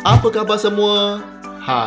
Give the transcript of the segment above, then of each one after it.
Apa khabar semua?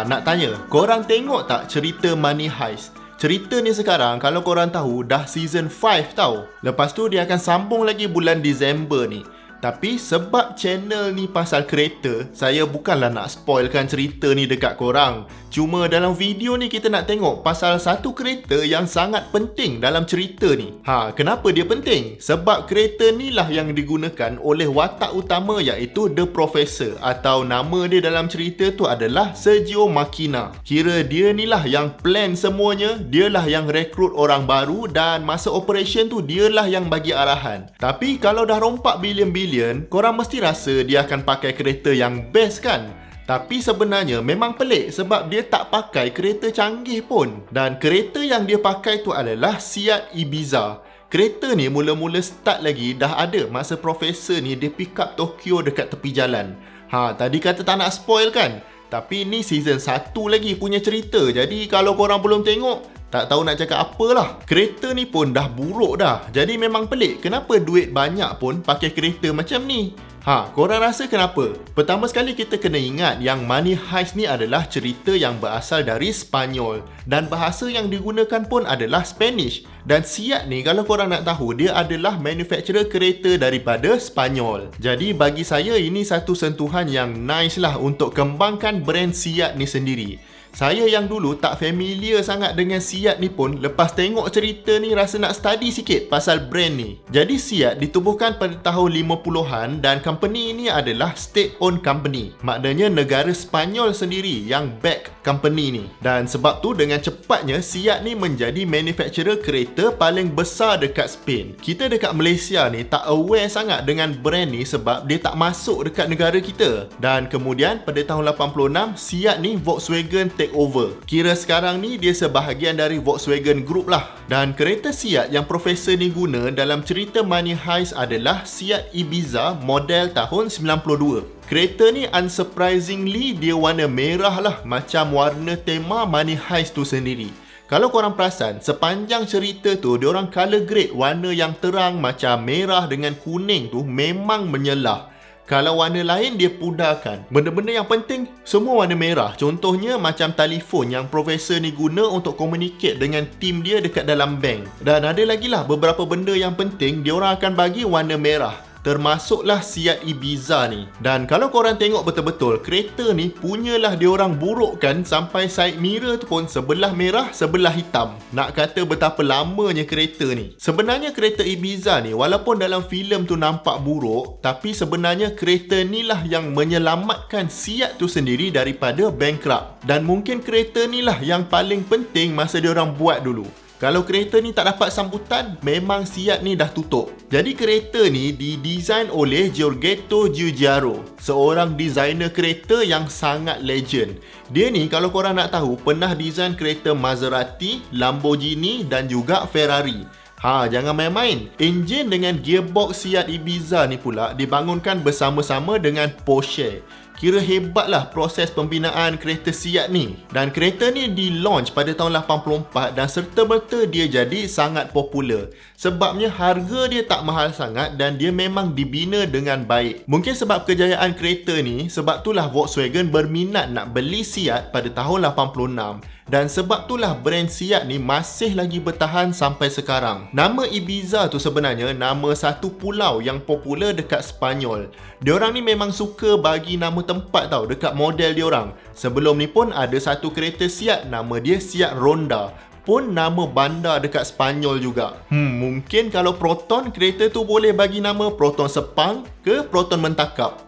Nak tanya, korang tengok tak cerita Money Heist? Cerita ni sekarang kalau korang tahu dah season 5 tau. Lepas tu dia akan sambung lagi bulan Disember ni. Tapi sebab channel ni pasal kereta, saya bukanlah nak spoilkan cerita ni dekat korang. Cuma dalam video ni kita nak tengok pasal satu kereta yang sangat penting dalam cerita ni. Kenapa dia penting? Sebab kereta ni lah yang digunakan oleh watak utama iaitu The Professor, atau nama dia dalam cerita tu adalah Sergio Machina. Kira dia ni lah yang plan semuanya, dia lah yang rekrut orang baru dan masa operation tu dia lah yang bagi arahan. Tapi kalau dah rompak bilion-bilion, korang mesti rasa dia akan pakai kereta yang best kan? Tapi sebenarnya memang pelik sebab dia tak pakai kereta canggih pun. Dan kereta yang dia pakai tu adalah Seat Ibiza. Kereta ni mula-mula start lagi dah ada masa Profesor ni dia pick up Tokyo dekat tepi jalan. Tadi kata tak nak spoil kan? Tapi ni season 1 lagi punya cerita. Jadi kalau korang belum tengok, tak tahu nak cakap apalah. Kereta ni pun dah buruk dah. Jadi memang pelik kenapa duit banyak pun pakai kereta macam ni. Korang rasa kenapa? Pertama sekali kita kena ingat yang Money Heist ni adalah cerita yang berasal dari Spanyol. Dan bahasa yang digunakan pun adalah Spanish. Dan Seat ni kalau korang nak tahu, dia adalah manufacturer kereta daripada Spanyol. Jadi bagi saya ini satu sentuhan yang nice lah untuk kembangkan brand Seat ni sendiri. Saya yang dulu tak familiar sangat dengan Seat ni pun lepas tengok cerita ni rasa nak study sikit pasal brand ni. Jadi Seat ditubuhkan pada tahun 50-an dan company ini adalah state-owned company. Maknanya negara Spanyol sendiri yang back company ni. Dan sebab tu dengan cepatnya Seat ni menjadi manufacturer kereta paling besar dekat Spain. Kita dekat Malaysia ni tak aware sangat dengan brand ni sebab dia tak masuk dekat negara kita. Dan kemudian pada tahun 86 Seat ni Volkswagen take over. Kira sekarang ni dia sebahagian dari Volkswagen Group lah. Dan kereta Seat yang Profesor ni guna dalam cerita Money Heist adalah Seat Ibiza model tahun 92. Kereta ni unsurprisingly dia warna merah lah, macam warna tema Money Heist tu sendiri. Kalau korang perasan, sepanjang cerita tu diorang color grade warna yang terang macam merah dengan kuning tu memang menyelah. Kalau warna lain dia pudarkan. Benda-benda yang penting semua warna merah. Contohnya macam telefon yang Profesor ni guna untuk communicate dengan tim dia dekat dalam bank. Dan ada lagi lah beberapa benda yang penting diorang akan bagi warna merah. Termasuklah Seat Ibiza ni. Dan kalau korang tengok betul-betul, kereta ni punyalah diorang burukkan sampai side mirror tu pun sebelah merah, sebelah hitam. Nak kata betapa lamanya kereta ni. Sebenarnya kereta Ibiza ni walaupun dalam filem tu nampak buruk, tapi sebenarnya kereta ni lah yang menyelamatkan Seat tu sendiri daripada bankrupt. Dan mungkin kereta ni lah yang paling penting masa diorang buat dulu. Kalau kereta ni tak dapat sambutan, memang Seat ni dah tutup. Jadi kereta ni didesain oleh Giorgetto Giugiaro, seorang designer kereta yang sangat legend. Dia ni kalau korang nak tahu pernah design kereta Maserati, Lamborghini dan juga Ferrari. Jangan main-main. Enjin dengan gearbox Seat Ibiza ni pula dibangunkan bersama-sama dengan Porsche. Kira hebatlah proses pembinaan kereta Seat ni. Dan kereta ni di-launch pada tahun 84 dan serta-merta dia jadi sangat popular. Sebabnya harga dia tak mahal sangat dan dia memang dibina dengan baik. Mungkin sebab kejayaan kereta ni, sebab itulah Volkswagen berminat nak beli Seat pada tahun 86. Dan sebab itulah brand Seat ni masih lagi bertahan sampai sekarang. Nama Ibiza tu sebenarnya nama satu pulau yang popular dekat Spanyol. Diorang ni memang suka bagi nama tempat tau dekat model diorang. Sebelum ni pun ada satu kereta Seat nama dia Seat Ronda. Pun nama bandar dekat Spanyol juga. Mungkin kalau Proton kereta tu boleh bagi nama Proton Sepang ke Proton Mentakap.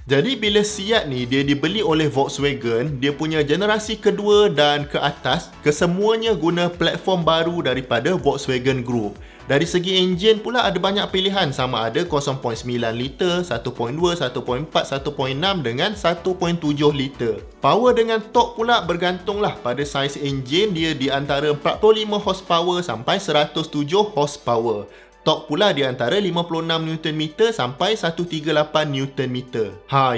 Jadi bila Seat ni dia dibeli oleh Volkswagen, dia punya generasi kedua dan ke atas, kesemuanya guna platform baru daripada Volkswagen Group. Dari segi enjin pula ada banyak pilihan, sama ada 0.9 liter, 1.2, 1.4, 1.6 dengan 1.7 liter. Power dengan torque pula bergantunglah pada saiz enjin, dia di antara 45 horsepower sampai 107 horsepower. Torque pula di antara 56 Nm sampai 138 Nm.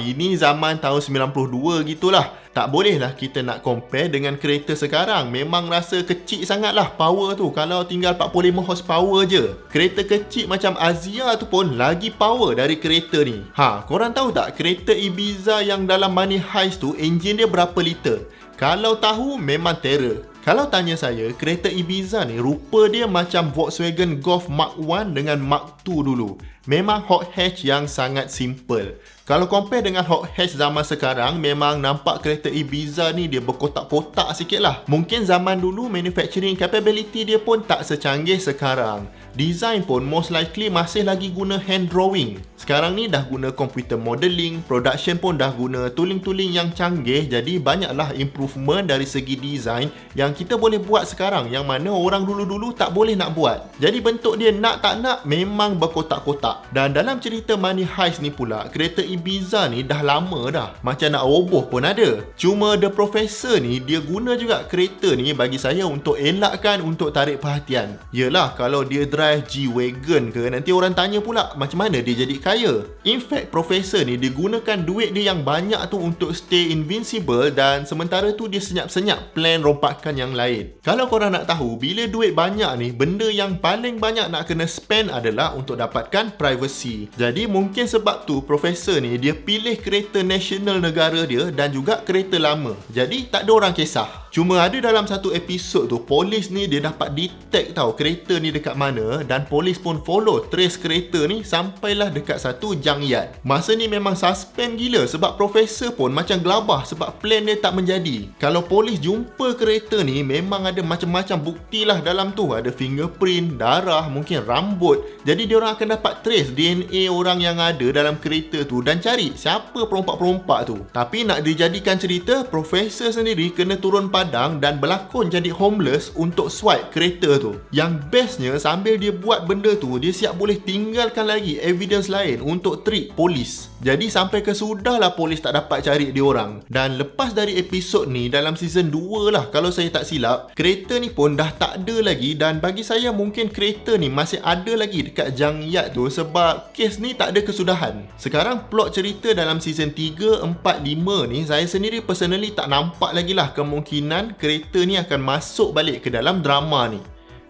Ini zaman tahun 92 gitulah. Tak bolehlah kita nak compare dengan kereta sekarang. Memang rasa kecil sangatlah power tu kalau tinggal 45 horsepower je. Kereta kecil macam Azia tu pun lagi power dari kereta ni. Korang tahu tak kereta Ibiza yang dalam Money Heist tu enjin dia berapa liter? Kalau tahu memang terror. Kalau tanya saya, kereta Ibiza ni rupa dia macam Volkswagen Golf Mark 1 dengan Mark 2 dulu. Memang hot hatch yang sangat simple. Kalau compare dengan hot hatch zaman sekarang, memang nampak kereta Ibiza ni dia berkotak-kotak sikit lah. Mungkin zaman dulu manufacturing capability dia pun tak secanggih sekarang. Design pun most likely masih lagi guna hand drawing. Sekarang ni dah guna computer modeling, production pun dah guna tooling-tooling yang canggih. Jadi banyaklah improvement dari segi design yang kita boleh buat sekarang, yang mana orang dulu-dulu tak boleh nak buat. Jadi bentuk dia nak tak nak memang berkotak-kotak. Dan dalam cerita Money Heist ni pula, kereta Ibiza ni dah lama dah, macam nak roboh pun ada. Cuma The Professor ni dia guna juga kereta ni bagi saya untuk elakkan untuk tarik perhatian. Yelah, kalau dia drive G-Wagon ke, nanti orang tanya pula macam mana dia jadi kaya. In fact, Professor ni dia gunakan duit dia yang banyak tu untuk stay invincible, dan sementara tu dia senyap-senyap plan rompakan yang lain. Kalau korang nak tahu, bila duit banyak ni, benda yang paling banyak nak kena spend adalah untuk dapatkan privacy. Jadi mungkin sebab tu Professor ni dia pilih kereta nasional negara dia dan juga kereta lama. Jadi tak ada orang kisah. Cuma ada dalam satu episod tu, polis ni dia dapat detect tahu kereta ni dekat mana, dan polis pun follow trace kereta ni sampailah dekat satu junkyard. Masa ni memang suspend gila sebab Professor pun macam gelabah sebab plan dia tak menjadi. Kalau polis jumpa kereta ni, memang ada macam-macam bukti lah dalam tu. Ada fingerprint, darah, mungkin rambut. Jadi diorang akan dapat trace DNA orang yang ada dalam kereta tu dan cari siapa perompak-perompak tu. Tapi nak dijadikan cerita, Professor sendiri kena turun padang dan berlakon jadi homeless untuk swipe kereta tu. Yang bestnya, sambil dia buat benda tu, dia siap boleh tinggalkan lagi evidence lain untuk trick polis. Jadi sampai kesudahlah polis tak dapat cari dia orang. Dan lepas dari episod ni, dalam season 2 lah kalau saya tak silap, kereta ni pun dah tak ada lagi. Dan bagi saya mungkin kereta ni masih ada lagi dekat junkyard tu sebab kes ni tak ada kesudahan. Sekarang plot cerita dalam season 3, 4, 5 ni, saya sendiri personally tak nampak lagi lah kemungkinan kereta ni akan masuk balik ke dalam drama ni.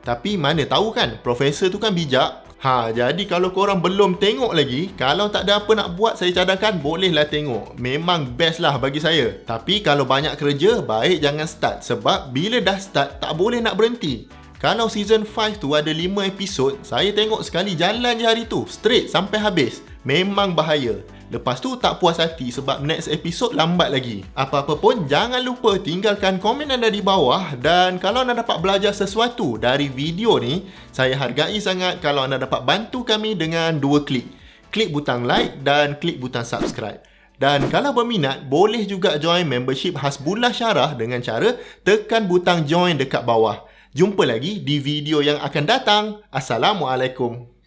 Tapi mana tahu kan, Profesor tu kan bijak. Jadi kalau korang belum tengok lagi, kalau tak ada apa nak buat, saya cadangkan bolehlah tengok. Memang best lah bagi saya. Tapi kalau banyak kerja, baik jangan start. Sebab bila dah start, tak boleh nak berhenti. Kalau season 5 tu ada 5 episod, saya tengok sekali jalan je hari tu, straight sampai habis. Memang bahaya. Lepas tu tak puas hati sebab next episode lambat lagi. Apa-apa pun jangan lupa tinggalkan komen anda di bawah. Dan kalau anda dapat belajar sesuatu dari video ni, saya hargai sangat kalau anda dapat bantu kami dengan 2 klik. Klik butang like dan klik butang subscribe. Dan kalau berminat, boleh juga join membership Hasbullah Syarah dengan cara tekan butang join dekat bawah. Jumpa lagi di video yang akan datang. Assalamualaikum.